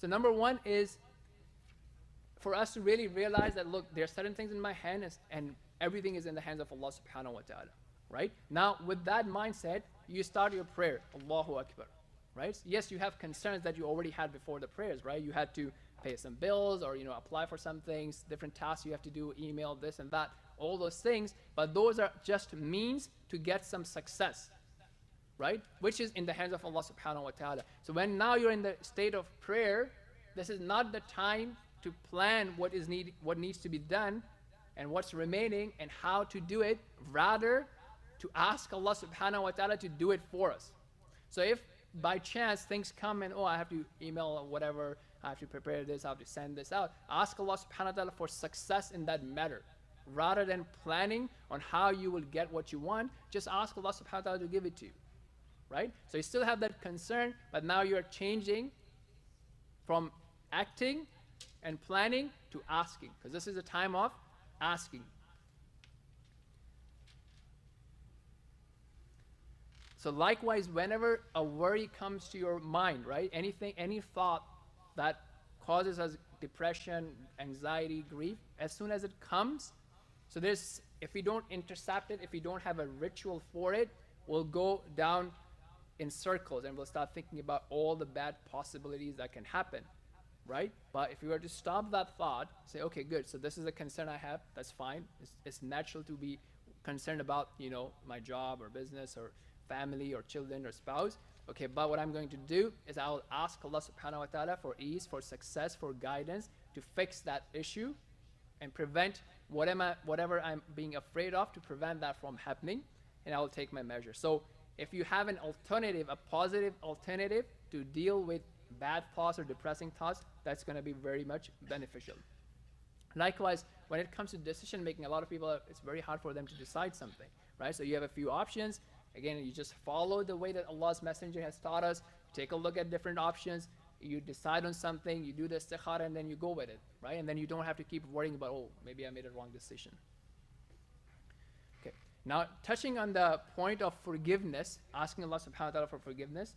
So number one is for us to really realize that, look, there are certain things in my hand and everything is in the hands of Allah subhanahu wa ta'ala, right? Now, with that mindset, you start your prayer, Allahu Akbar, right? Yes, you have concerns that you already had before the prayers, right? You had to pay some bills or, apply for some things, different tasks you have to do, email, this and that, all those things, but those are just means to get some success, right? Which is in the hands of Allah subhanahu wa ta'ala. So when now you're in the state of prayer, this is not the time to plan what needs to be done and what's remaining and how to do it, rather to ask Allah subhanahu wa ta'ala to do it for us. So if by chance things come and, I have to email or whatever, I have to prepare this, I have to send this out, ask Allah subhanahu wa ta'ala for success in that matter. Rather than planning on how you will get what you want, just ask Allah subhanahu wa ta'ala to give it to you, right? So you still have that concern, but now you're changing from acting and planning to asking, because this is a time of asking. So likewise, whenever a worry comes to your mind, right? Any thought that causes us depression, anxiety, grief, as soon as it comes, so if we don't intercept it, if we don't have a ritual for it, we'll go down in circles and we'll start thinking about all the bad possibilities that can happen, right? But if you were to stop that thought, say, okay, good, so this is a concern I have, that's fine. It's natural to be concerned about, my job or business or family or children or spouse. Okay, but what I'm going to do is I'll ask Allah subhanahu wa ta'ala for ease, for success, for guidance to fix that issue and prevent whatever I'm being afraid of, to prevent that from happening, and I will take my measure. So if you have an alternative, a positive alternative to deal with bad thoughts or depressing thoughts, that's going to be very much beneficial. Likewise, when it comes to decision making, a lot of people, it's very hard for them to decide something, right? So you have a few options. Again, you just follow the way that Allah's Messenger has taught us. Take a look at different options. You decide on something, you do the istikhara, and then you go with it, right? And then you don't have to keep worrying about, maybe I made a wrong decision. Okay. Now, touching on the point of forgiveness, asking Allah subhanahu wa ta'ala for forgiveness,